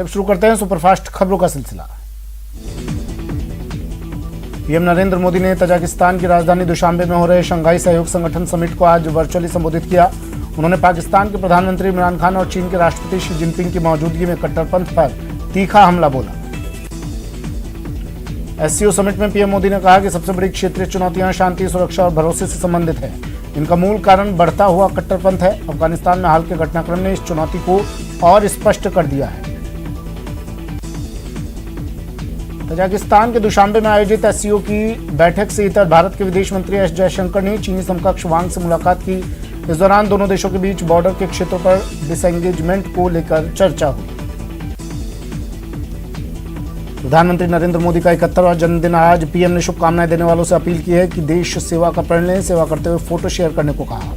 अब शुरू करते हैं सुपरफास्ट खबरों का सिलसिला। पीएम नरेंद्र मोदी ने तजाकिस्तान की राजधानी दुशांबे में हो रहे शंघाई सहयोग संगठन समिट को आज वर्चुअली संबोधित किया। उन्होंने पाकिस्तान के प्रधानमंत्री इमरान खान और चीन के राष्ट्रपति शी जिनपिंग की मौजूदगी में कट्टरपंथ पर तीखा हमला बोला। एससीओ समिट में पीएम मोदी ने कहा कि सबसे बड़ी क्षेत्रीय चुनौतियां शांति, सुरक्षा और भरोसे से संबंधित है। इनका मूल कारण बढ़ता हुआ कट्टरपंथ है। अफगानिस्तान में हाल के घटनाक्रम ने इस चुनौती को और स्पष्ट कर दिया है। तजाकिस्तान के दुशांबे में आयोजित एससीओ की बैठक से इतर भारत के विदेश मंत्री एस जयशंकर ने चीनी समकक्ष वांग से मुलाकात की। इस दौरान दोनों देशों के बीच बॉर्डर के क्षेत्रों पर डिसएंगेजमेंट को लेकर चर्चा हुई। प्रधानमंत्री नरेंद्र मोदी का 71वां जन्मदिन आज। पीएम ने शुभकामनाएं देने वालों से अपील की है कि देश सेवा का प्रण लें। सेवा करते हुए फोटो शेयर करने को कहा।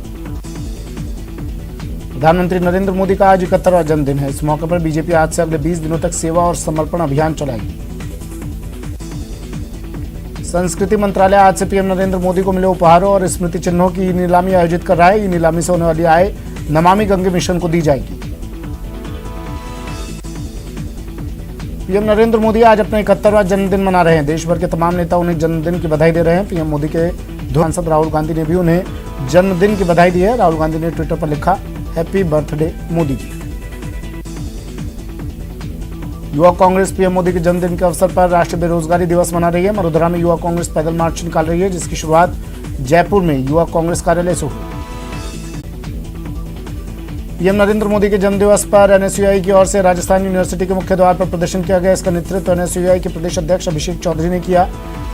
प्रधानमंत्री नरेंद्र मोदी का आज 71वां जन्मदिन है। इस मौके पर बीजेपी आज से अगले 20 दिनों तक सेवा और समर्पण अभियान चलाएगी। संस्कृति मंत्रालय आज से पीएम नरेंद्र मोदी को मिले उपहारों और स्मृति चिन्हों की नीलामी आयोजित कर रहा है। ये नीलामी से होने वाली आय नमामि गंगे मिशन को दी जाएगी। पीएम नरेंद्र मोदी आज अपना 71वां जन्मदिन मना रहे हैं। देश भर के तमाम नेता उन्हें जन्मदिन की बधाई दे रहे हैं। पीएम मोदी के सांसद राहुल गांधी ने भी उन्हें जन्मदिन की बधाई दी है। राहुल गांधी ने ट्विटर पर लिखा, हैप्पी बर्थडे मोदी जी। युवा कांग्रेस पीएम मोदी के जन्मदिन के अवसर पर राष्ट्रीय बेरोजगारी दिवस मना रही है। मरुधरा में युवा कांग्रेस पैदल मार्च निकाल रही है, जिसकी शुरुआत जयपुर में युवा कांग्रेस कार्यालय से हुई। पीएम नरेंद्र मोदी के जन्मदिवस पर एनएसयूआई की ओर से राजस्थान यूनिवर्सिटी के मुख्य द्वार पर प्रदर्शन किया गया। इसका नेतृत्व एनएसयूआई के प्रदेश अध्यक्ष अभिषेक चौधरी ने किया।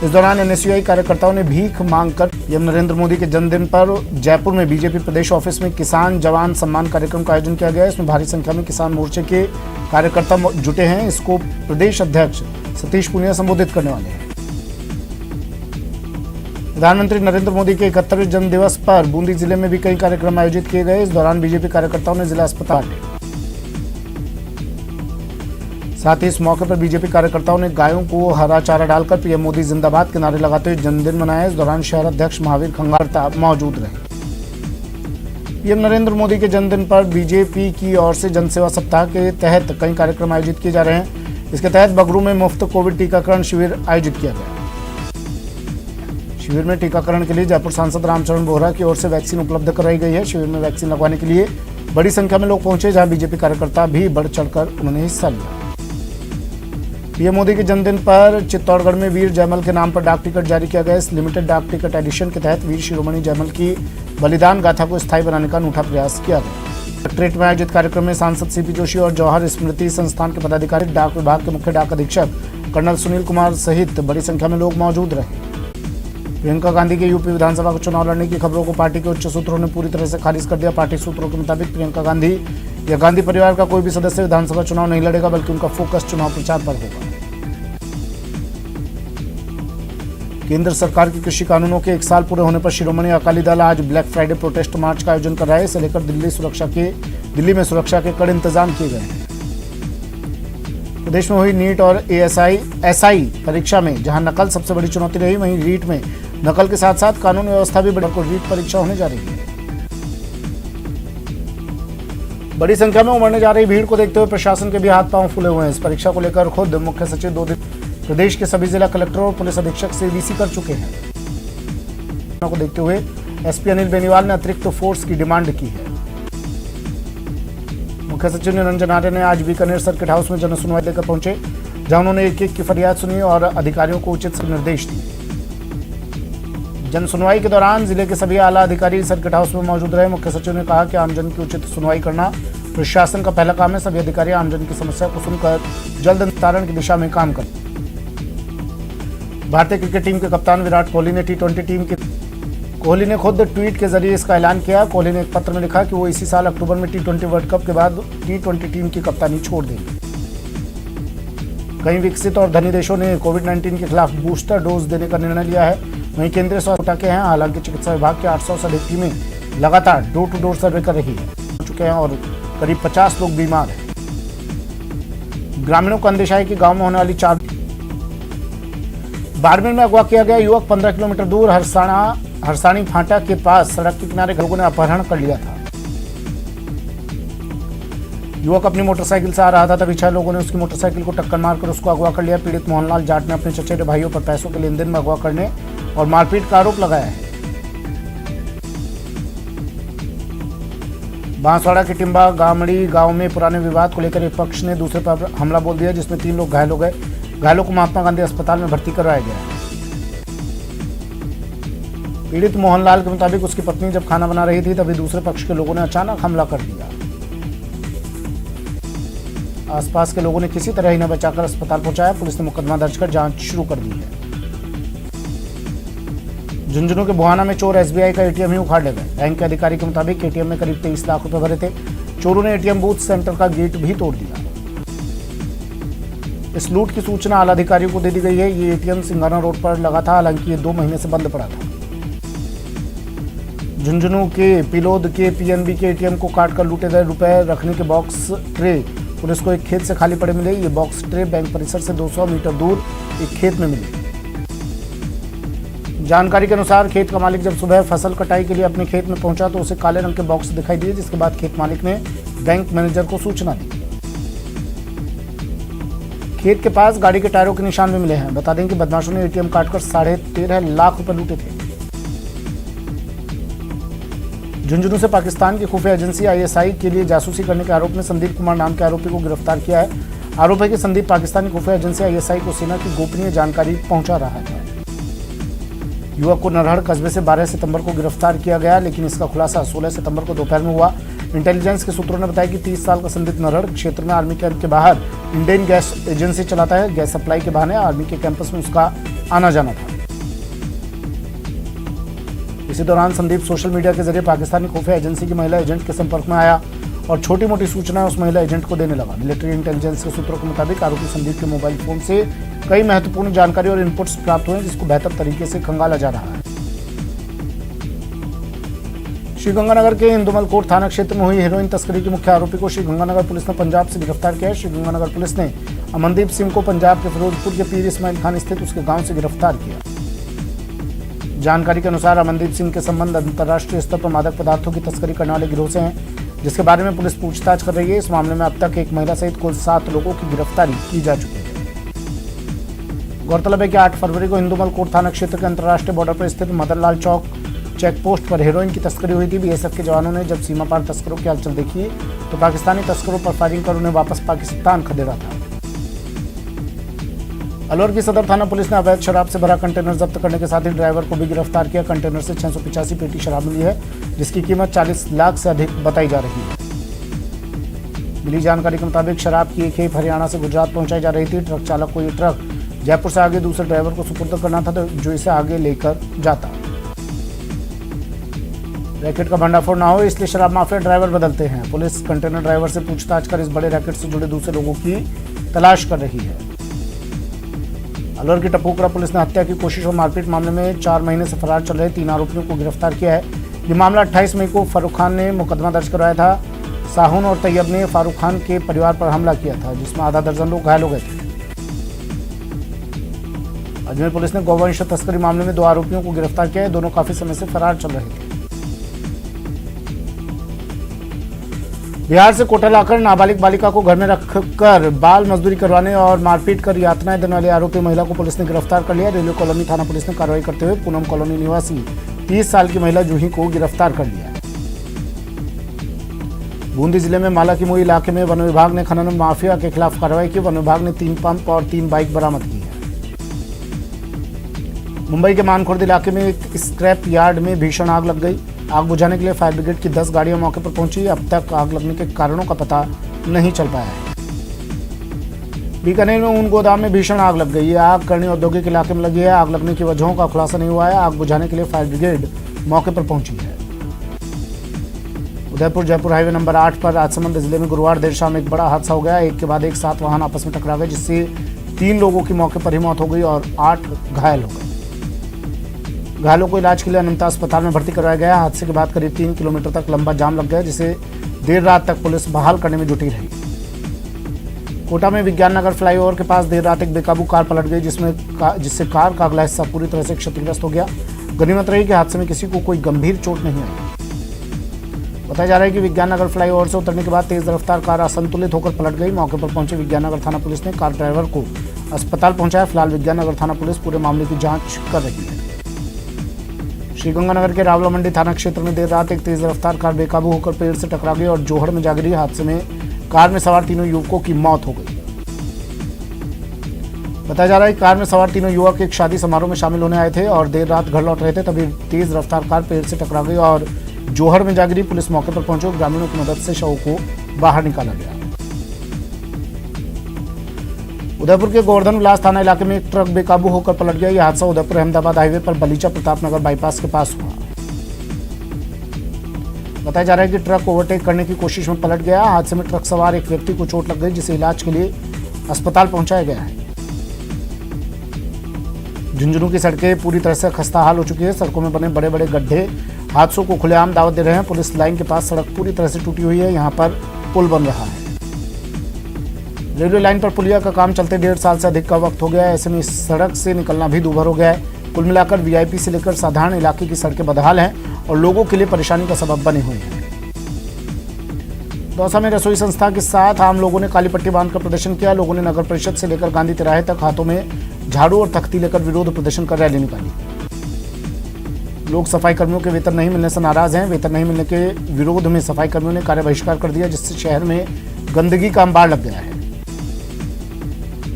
इस दौरान एनएसयूआई कार्यकर्ताओं ने भीख मांगकर पीएम नरेंद्र मोदी के जन्मदिन पर जयपुर में बीजेपी प्रदेश ऑफिस में किसान जवान सम्मान कार्यक्रम का आयोजन किया गया। इसमें भारी संख्या में किसान मोर्चे के कार्यकर्ता जुटे हैं। इसको प्रदेश अध्यक्ष सतीश पूनिया संबोधित करने वाले हैं। प्रधानमंत्री नरेंद्र मोदी के 71वें जन्म दिवस पर बूंदी जिले में भी कई कार्यक्रम आयोजित किए गए। इस दौरान बीजेपी कार्यकर्ताओं ने जिला अस्पताल साथ ही इस मौके पर बीजेपी कार्यकर्ताओं ने गायों को हरा चारा डालकर पीएम मोदी जिंदाबाद के नारे लगाते हुए जन्मदिन मनाया। इस दौरान शहर अध्यक्ष महावीर खंगारता मौजूद रहे। पीएम नरेंद्र मोदी के जन्मदिन पर बीजेपी की ओर से जनसेवा सप्ताह के तहत कई कार्यक्रम आयोजित किए जा रहे हैं। इसके तहत बगरू में मुफ्त कोविड टीकाकरण शिविर आयोजित किया गया। शिविर में टीकाकरण के लिए जयपुर सांसद रामचरण बोहरा की ओर से वैक्सीन उपलब्ध कराई गई है। शिविर में वैक्सीन लगवाने के लिए बड़ी संख्या में लोग पहुंचे, जहां बीजेपी कार्यकर्ता भी बढ़ चढ़कर उन्होंने हिस्सा लिया। पीएम मोदी के जन्मदिन पर चित्तौड़गढ़ में वीर जयमल के नाम पर डाक टिकट जारी किया गया। इस लिमिटेड डाक टिकट एडिशन के तहत वीर शिरोमणि जयमल की बलिदान गाथा को स्थायी बनाने का अनूठा प्रयास किया गया। कलेक्ट्रेट में आयोजित कार्यक्रम में सांसद सीपी जोशी और जौहर स्मृति संस्थान के पदाधिकारी, डाक विभाग के मुख्य डाक अधीक्षक कर्नल सुनील कुमार सहित बड़ी संख्या में लोग मौजूद रहे। प्रियंका गांधी के यूपी विधानसभा का चुनाव लड़ने की खबरों को पार्टी के उच्च सूत्रों ने पूरी तरह से खारिज कर दिया। पार्टी सूत्रों के मुताबिक प्रियंका गांधी या गांधी परिवार का कोई भी सदस्य विधानसभा चुनाव नहीं लड़ेगा, बल्कि उनका फोकस चुनाव प्रचार पर होगा। केंद्र सरकार के कृषि कानूनों के 1 साल पूरे होने पर शिरोमणि अकाली दल आज ब्लैक फ्राइडे प्रोटेस्ट मार्च का आयोजन कर रहा है। इसे लेकर दिल्ली में सुरक्षा के कड़े इंतजाम किए गए हैं। प्रदेश में हुई नीट और एसआई परीक्षा में जहां नकल सबसे बड़ी चुनौती रही, वहीं रीट में नकल के साथ साथ कानून व्यवस्था भी बढ़कर रीट परीक्षा होने जा रही है। बड़ी संख्या में उमड़ने जा रही भीड़ को देखते हुए प्रशासन के भी हाथ पांव फूले हुए हैं। इस परीक्षा को लेकर खुद मुख्य सचिव 2 दिन प्रदेश के सभी जिला कलेक्टर और पुलिस अधीक्षक से डीसी कर चुके हैं। को देखते हुए एसपी अनिल बेनीवाल ने अतिरिक्त फोर्स की डिमांड की है। मुख्य सचिव निरंजन आर्य ने आज बीकानेर सर्किट हाउस में जनसुनवाई लेकर पहुंचे, जहां उन्होंने एक की फरियाद सुनी और अधिकारियों को उचित निर्देश दिए। जनसुनवाई के दौरान जिले के सभी आला अधिकारी सर्किट हाउस में मौजूद रहे। मुख्य सचिव ने कहा कि आमजन की उचित सुनवाई करना प्रशासन का पहला काम है। सभी अधिकारी आमजन की समस्या को सुनकर जल्द निस्तारण की दिशा में काम करें। भारतीय क्रिकेट टीम के कप्तान विराट कोहली ने खुद ट्वीट के जरिए इसका ऐलान किया। कोहली ने एक पत्र में लिखा कि वो इसी साल अक्टूबर में T20 वर्ल्ड कप के बाद T20 टीम की कप्तानी छोड़ देंगे। कई विकसित और धनी देशों ने कोविड-19 के खिलाफ बूस्टर डोज देने का निर्णय लिया है। वहीं केंद्रीय स्वास्थ्य के हैं। हालांकि चिकित्सा विभाग के 800 से अधिक टीमें लगातार डोर टू डोर सर्वे कर रही है चुके हैं और करीब 50 लोग बीमार हैं। ग्रामीणों को अंदेशा है कि गाँव में होने वाली 4 बाड़मेर में अगवा किया गया युवक 15 किलोमीटर दूर हरसाणी फाटा के पास सड़क के किनारे लोगों ने अपहरण कर लिया था। युवक अपनी मोटरसाइकिल से आ रहा था, तभी 6 लोगों ने उसकी मोटरसाइकिल को टक्कर मारकर उसको अगवा कर लिया। पीड़ित मोहनलाल जाट ने अपने चचेरे भाइयों पर पैसों के लेन देन में अगवा करने और मारपीट का आरोप लगाया है। बांसवाड़ा के टिम्बा गामड़ी गांव में पुराने विवाद को लेकर एक पक्ष ने दूसरे पर हमला बोल दिया, जिसमें 3 लोग घायल हो गए। घायलों को महात्मा गांधी अस्पताल में भर्ती करवाया गया। पीड़ित मोहनलाल के मुताबिक उसकी पत्नी जब खाना बना रही थी तभी दूसरे पक्ष के लोगों ने अचानक हमला कर दिया। आसपास के लोगों ने किसी तरह इन्हें बचाकर अस्पताल पहुंचाया। पुलिस ने मुकदमा दर्ज कर जांच शुरू कर दी है। झुंझुनू के बुहाना में चोर एसबीआई का एटीएम ही उखाड़ ले गए। बैंक के अधिकारी के मुताबिक एटीएम में करीब 23 लाख रुपए भरे थे। चोरों ने एटीएम बूथ सेंटर का गेट भी तोड़ दिया। इस लूट की सूचना आला अधिकारियों को दे दी गई है। ये एटीएम सिंगाना रोड पर लगा था, हालांकि ये 2 महीने से बंद पड़ा था। झुंझुनू के पिलोद के पीएनबी के एटीएम को काटकर लूटे गए रुपए रखने के बॉक्स ट्रे पुलिस को एक खेत से खाली पड़े मिले। ये बॉक्स ट्रे बैंक परिसर से 200 मीटर दूर एक खेत में मिले। जानकारी के अनुसार खेत का मालिक जब सुबह फसल कटाई के लिए अपने खेत में पहुंचा तो उसे काले रंग के बॉक्स दिखाई दिए, जिसके बाद खेत मालिक ने बैंक मैनेजर को सूचना दी। खेत के पास गाड़ी के टायरों के निशान भी मिले हैं। बता दें कि बदमाशों ने एटीएम काटकर 13.5 लाख रुपए लूटे थे। झुंझुनू से पाकिस्तान की खुफिया एजेंसी आईएसआई के लिए जासूसी करने के आरोप में संदीप कुमार नाम के आरोपी को गिरफ्तार किया है। आरोप है कि संदीप पाकिस्तानी खुफिया एजेंसी आईएसआई को सेना की गोपनीय जानकारी पहुंचा रहा था। युवक को नरहड़ कस्बे से 12 सितंबर को गिरफ्तार किया गया, लेकिन इसका खुलासा 16 सितंबर को दोपहर में हुआ। इंटेलिजेंस के सूत्रों ने बताया कि 30 साल का संदीप नरहड़ क्षेत्र में आर्मी कैंप के बाहर इंडियन गैस एजेंसी चलाता है। गैस सप्लाई के बहाने आर्मी के कैंपस में उसका आना जाना था। इसी दौरान संदीप सोशल मीडिया के जरिए पाकिस्तानी खुफिया एजेंसी की महिला एजेंट के संपर्क में आया और छोटी मोटी सूचनाएं उस महिला एजेंट को देने लगा। मिलिट्री इंटेलिजेंस के सूत्रों के मुताबिक आरोपी संदीप के मोबाइल फोन से कई महत्वपूर्ण जानकारी और इनपुट्स प्राप्त हुए, जिसको बेहतर तरीके से खंगाला जा रहा है। श्रीगंगानगर के इंदुमल कोट थाना क्षेत्र में हुई हेरोइन तस्करी के मुख्य आरोपी को श्रीगंगानगर पुलिस ने पंजाब से गिरफ्तार किया है। श्रीगंगानगर पुलिस ने अमनदीप सिंह को पंजाब के फिरोजपुर के पीर इस्माइल खान स्थित उसके गांव से गिरफ्तार किया। जानकारी के अनुसार अमनदीप सिंह के संबंध अंतर्राष्ट्रीय स्तर पर मादक पदार्थों की तस्करी करने वाले गिरोह से हैं, जिसके बारे में पुलिस पूछताछ कर रही है। इस मामले में अब तक एक महिला सहित कुल 7 लोगों की गिरफ्तारी की जा चुकी है। गौरतलब है कि 8 फरवरी को इंदुमल कोट थाना क्षेत्र के अंतर्राष्ट्रीय बॉर्डर पर स्थित मदनलाल चौक चेक पोस्ट पर हेरोइन की तस्करी हुई थी। बीएसएफ के जवानों ने जब सीमा पार तस्करों की हलचल देखी तो पाकिस्तानी तस्करों पर फायरिंग कर उन्हें वापस पाकिस्तान खदेड़ा था। अलवर की सदर थाना पुलिस ने अवैध शराब से भरा कंटेनर जब्त करने के साथ ही ड्राइवर को भी गिरफ्तार किया। कंटेनर से 685 पेटी शराब मिली है, जिसकी कीमत 40 लाख से अधिक बताई जा रही है। मिली जानकारी के मुताबिक शराब की एक खेप हरियाणा से गुजरात पहुंचाई जा रही थी। ट्रक चालक को ये ट्रक जयपुर से आगे दूसरे ड्राइवर को सुपुर्द करना था, जो इसे आगे लेकर जाता। रैकेट का भंडाफोड़ ना हो, इसलिए शराब माफिया ड्राइवर बदलते हैं। पुलिस कंटेनर ड्राइवर से पूछताछ कर इस बड़े रैकेट से जुड़े दूसरे लोगों की तलाश कर रही है। अलवर की टपूकरा पुलिस ने हत्या की कोशिश और मारपीट मामले में 4 महीने से फरार चल रहे 3 आरोपियों को गिरफ्तार किया है। ये मामला 28 मई को फारूक खान ने मुकदमा दर्ज करवाया था। साहुन और तैयब ने फारूक खान के परिवार पर हमला किया था, जिसमें आधा दर्जन लोग घायल हो गए थे। अजमेर पुलिस ने गौवंश तस्करी मामले में 2 आरोपियों को गिरफ्तार किया है। दोनों काफी समय से फरार चल रहे थे। बिहार से कोटा लाकर नाबालिग बालिका को घर में रखकर बाल मजदूरी करवाने और मारपीट कर यातनाएं देने वाले आरोपी महिला को पुलिस ने गिरफ्तार कर लिया। रेलवे कॉलोनी थाना पुलिस ने कार्रवाई करते हुए पूनम कॉलोनी निवासी 30 साल की महिला जूही को गिरफ्तार कर लिया। बूंदी जिले में माला की मोई इलाके में वन विभाग ने खनन माफिया के खिलाफ कार्रवाई की। वन विभाग ने 3 पंप और 3 बाइक बरामद की है। मुंबई के मानखुर्द इलाके में एक स्क्रैप यार्ड में भीषण आग लग गई। आग बुझाने के लिए फायर ब्रिगेड की 10 गाड़ियां मौके पर पहुंची। अब तक आग लगने के कारणों का पता नहीं चल पाया है। बीकानेर में ऊन गोदाम में भीषण आग लग गई। ये आग करनी औद्योगिक इलाके में लगी है। आग लगने की वजहों का खुलासा नहीं हुआ है। आग बुझाने के लिए फायर ब्रिगेड मौके पर पहुंची है। उदयपुर जयपुर हाईवे नंबर 8 पर राजसमंद जिले में गुरुवार देर शाम एक बड़ा हादसा हो गया। एक के बाद एक 7 वाहन आपस में टकरा गए, जिससे 3 लोगों की मौके पर ही मौत हो गई और 8 घायल हो गए। घायलों को इलाज के लिए अनंता अस्पताल में भर्ती करवाया गया। हादसे के बाद करीब 3 किलोमीटर तक लंबा जाम लग गया, जिसे देर रात तक पुलिस बहाल करने में जुटी रही। कोटा में विज्ञान नगर फ्लाईओवर के पास देर रात एक बेकाबू कार पलट गई, जिससे कार का अगला हिस्सा पूरी तरह से क्षतिग्रस्त हो गया। गनीमत रही कि हादसे में किसी को कोई गंभीर चोट नहीं आई। बताया जा रहा है कि विज्ञान नगर फ्लाईओवर से उतरने के बाद तेज रफ्तार कार असंतुलित होकर पलट गई। मौके पर पहुंचे विज्ञान नगर थाना पुलिस ने कार ड्राइवर को अस्पताल पहुंचाया। फिलहाल विज्ञान नगर थाना पुलिस पूरे मामले की जांच कर रही है। श्रीगंगानगर के रावला मंडी थाना क्षेत्र में देर रात एक तेज रफ्तार कार बेकाबू होकर पेड़ से टकरा गई और जोहड़ में जा गिरी। हादसे में कार में सवार तीनों युवकों की मौत हो गई। बताया जा रहा है कि कार में सवार तीनों युवक एक शादी समारोह में शामिल होने आए थे और देर रात घर लौट रहे थे, तभी तेज रफ्तार कार पेड़ से टकरा गई और जोहड़ में जा गिरी। पुलिस मौके पर पहुंची और ग्रामीणों की मदद से शव को बाहर निकाला गया। उदयपुर के गोवर्धन विलास थाना इलाके में एक ट्रक बेकाबू होकर पलट गया। यह हादसा उदयपुर अहमदाबाद हाईवे पर बलीचा प्रतापनगर बाईपास के पास हुआ। बताया जा रहा है कि ट्रक ओवरटेक करने की कोशिश में पलट गया। हादसे में ट्रक सवार एक व्यक्ति को चोट लग गई, जिसे इलाज के लिए अस्पताल पहुंचाया गया है। झुंझुनू की सड़कें पूरी तरह से खस्ताहाल हो चुकी है। सड़कों में बने बड़े बड़े गड्ढे हादसों को खुलेआम दावत दे रहे हैं। पुलिस लाइन के पास सड़क पूरी तरह से टूटी हुई है। यहाँ पर पुल बन रहा है। रेलवे लाइन पर पुलिया का काम चलते 1.5 साल से अधिक का वक्त हो गया है। ऐसे में इस सड़क से निकलना भी दूभर हो गया है। कुल मिलाकर वीआईपी से लेकर साधारण इलाके की सड़कें बदहाल हैं और लोगों के लिए परेशानी का सबब बनी हुई है। दौसा में रसोई संस्था के साथ आम लोगों ने काली पट्टी बांधकर प्रदर्शन किया। लोगों ने नगर परिषद से लेकर गांधी तिराहे तक हाथों में झाड़ू और तख्ती लेकर विरोध प्रदर्शन कर रैली निकाली। लोग सफाई कर्मियों के वेतन नहीं मिलने से नाराज हैं। वेतन नहीं मिलने के विरोध में सफाई कर्मियों ने कार्य बहिष्कार कर दिया, जिससे शहर में गंदगी का अंबार लग गया है।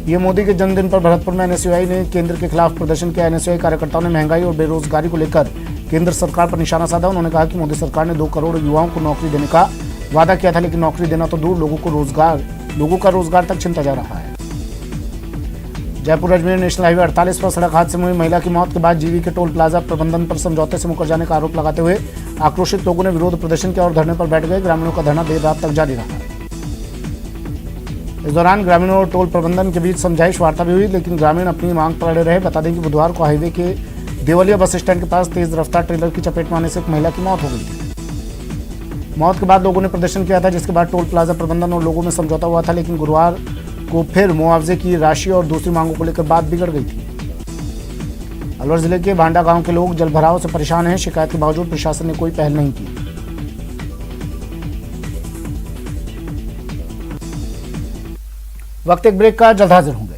पीएम मोदी के जन्मदिन पर भरतपुर में एनएसयूआई ने केंद्र के खिलाफ प्रदर्शन किया। एनएसयूआई कार्यकर्ताओं ने महंगाई और बेरोजगारी को लेकर केंद्र सरकार पर निशाना साधा। उन्होंने कहा कि मोदी सरकार ने 2 करोड़ युवाओं को नौकरी देने का वादा किया था, लेकिन नौकरी देना तो दूर, लोगों का रोजगार तक छिनता जा रहा है। जयपुर अजमेर नेशनल हाईवे 48 पर सड़क हादसे में हुई महिला की मौत के बाद जीवी के टोल प्लाजा प्रबंधन पर समझौते से मुकर जाने का आरोप लगाते हुए आक्रोशित लोगों ने विरोध प्रदर्शन किया और धरने पर बैठ गए। ग्रामीणों का धरना देर रात तक जारी रहा। इस दौरान ग्रामीणों और टोल प्रबंधन के बीच समझाइश वार्ता भी हुई, लेकिन ग्रामीण अपनी मांग पर अड़े रहे। बता दें कि बुधवार को हाईवे के देवलिया बस स्टैंड के पास तेज रफ्तार ट्रेलर की चपेट में आने से एक महिला की मौत हो गई थी। मौत के बाद लोगों ने प्रदर्शन किया था, जिसके बाद टोल प्लाजा प्रबंधन और लोगों में समझौता हुआ था, लेकिन गुरुवार को फिर मुआवजे की राशि और दूसरी मांगों को लेकर बात बिगड़ गई थी। अलवर जिले के भांडा गांव के लोग जलभराव से परेशान हैं। शिकायत के बावजूद प्रशासन ने कोई पहल नहीं की। वक्त एक ब्रेक का, जल्द हाजिर होंगे।